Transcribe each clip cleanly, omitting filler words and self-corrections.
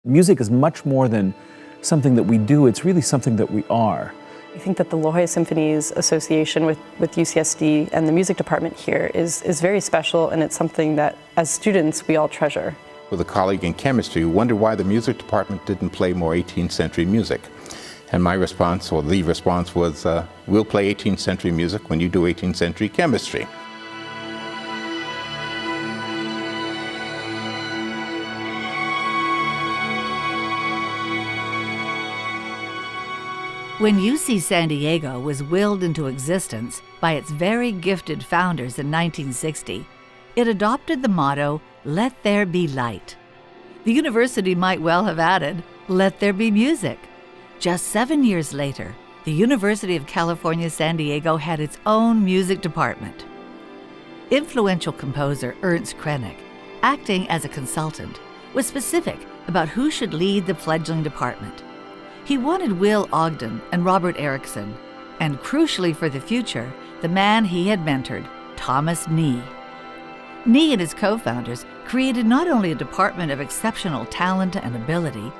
Music is much more than something that we do, it's really something that we are. I think that the La Jolla Symphony's association with UCSD and the music department here is very special, and it's something that, as students, we all treasure. With a colleague in chemistry who wondered why the music department didn't play more 18th century music. And my response, or the response, was, we'll play 18th century music when you do 18th century chemistry. When UC San Diego was willed into existence by its very gifted founders in 1960, it adopted the motto, "Let there be light." The university might well have added, "Let there be music." Just 7 years later, the University of California, San Diego had its own music department. Influential composer Ernst Krenek, acting as a consultant, was specific about who should lead the fledgling department. He wanted Will Ogden and Robert Erickson, and crucially for the future, the man he had mentored, Thomas Nee. Nee and his co-founders created not only a department of exceptional talent and ability,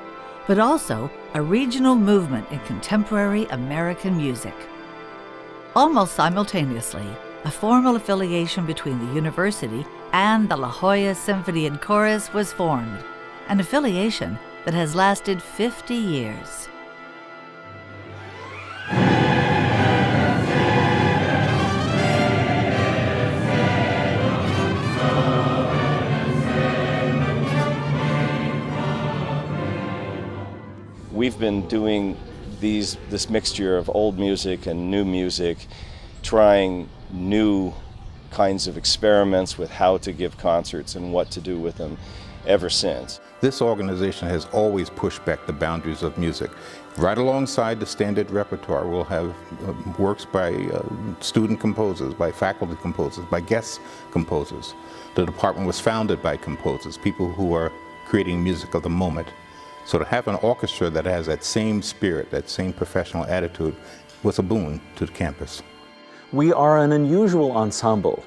but also a regional movement in contemporary American music. Almost simultaneously, a formal affiliation between the university and the La Jolla Symphony and Chorus was formed, an affiliation that has lasted 50 years. We've been doing this mixture of old music and new music, trying new kinds of experiments with how to give concerts and what to do with them ever since. This organization has always pushed back the boundaries of music. Right alongside the standard repertoire, we'll have works by student composers, by faculty composers, by guest composers. The department was founded by composers, people who are creating music of the moment. So to have an orchestra that has that same spirit, that same professional attitude, was a boon to the campus. We are an unusual ensemble.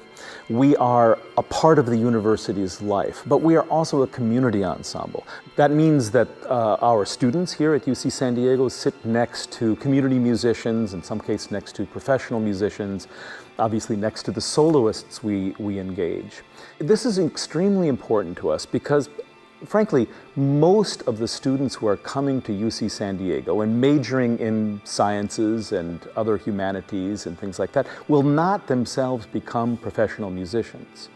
We are a part of the university's life, but we are also a community ensemble. That means that our students here at UC San Diego sit next to community musicians, in some cases next to professional musicians, obviously next to the soloists we engage. This is extremely important to us because frankly, most of the students who are coming to UC San Diego and majoring in sciences and other humanities and things like that will not themselves become professional musicians.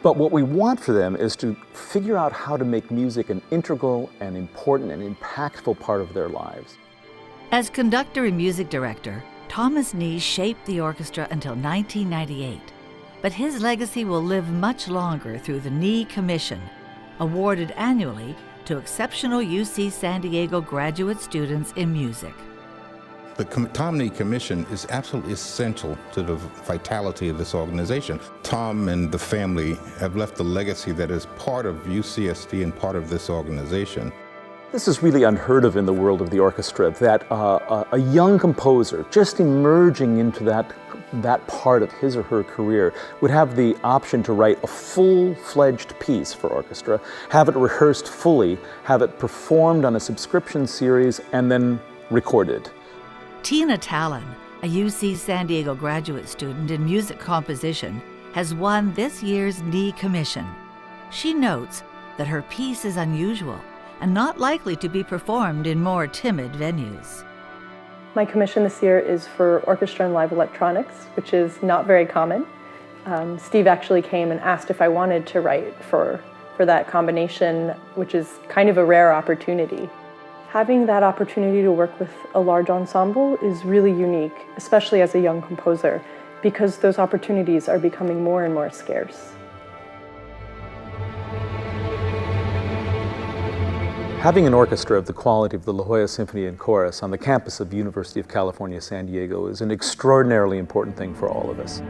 But what we want for them is to figure out how to make music an integral and important and impactful part of their lives. As conductor and music director, Thomas Nee shaped the orchestra until 1998. But his legacy will live much longer through the Nee Commission, awarded annually to exceptional UC San Diego graduate students in music. The Tom Nee Commission is absolutely essential to the vitality of this organization. Tom and the family have left a legacy that is part of UCSD and part of this organization. This is really unheard of in the world of the orchestra, that a young composer just emerging into that part of his or her career would have the option to write a full-fledged piece for orchestra, have it rehearsed fully, have it performed on a subscription series, and then recorded. Tina Talon, a UC San Diego graduate student in music composition, has won this year's Nee Commission. She notes that her piece is unusual and not likely to be performed in more timid venues. My commission this year is for orchestra and live electronics, which is not very common. Steve actually came and asked if I wanted to write for that combination, which is kind of a rare opportunity. Having that opportunity to work with a large ensemble is really unique, especially as a young composer, because those opportunities are becoming more and more scarce. Having an orchestra of the quality of the La Jolla Symphony and Chorus on the campus of the University of California, San Diego is an extraordinarily important thing for all of us.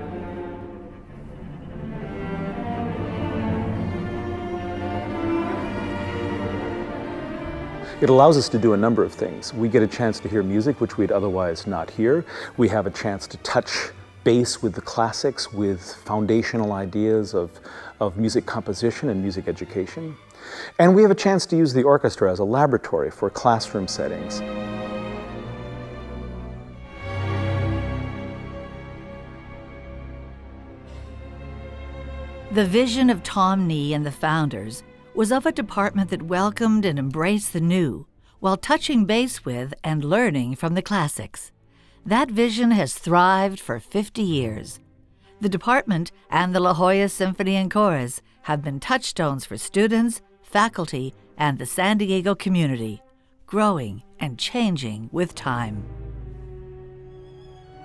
It allows us to do a number of things. We get a chance to hear music which we'd otherwise not hear. We have a chance to touch base with the classics, with foundational ideas of music composition and music education. And we have a chance to use the orchestra as a laboratory for classroom settings. The vision of Tom Nee and the founders was of a department that welcomed and embraced the new, while touching base with and learning from the classics. That vision has thrived for 50 years. The department and the La Jolla Symphony and Chorus have been touchstones for students, faculty, and the San Diego community, growing and changing with time.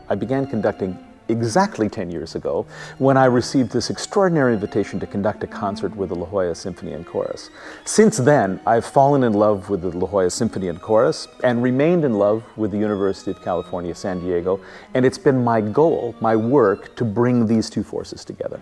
I began conducting exactly 10 years ago when I received this extraordinary invitation to conduct a concert with the La Jolla Symphony and Chorus. Since then, I've fallen in love with the La Jolla Symphony and Chorus and remained in love with the University of California, San Diego, and it's been my goal, my work, to bring these two forces together.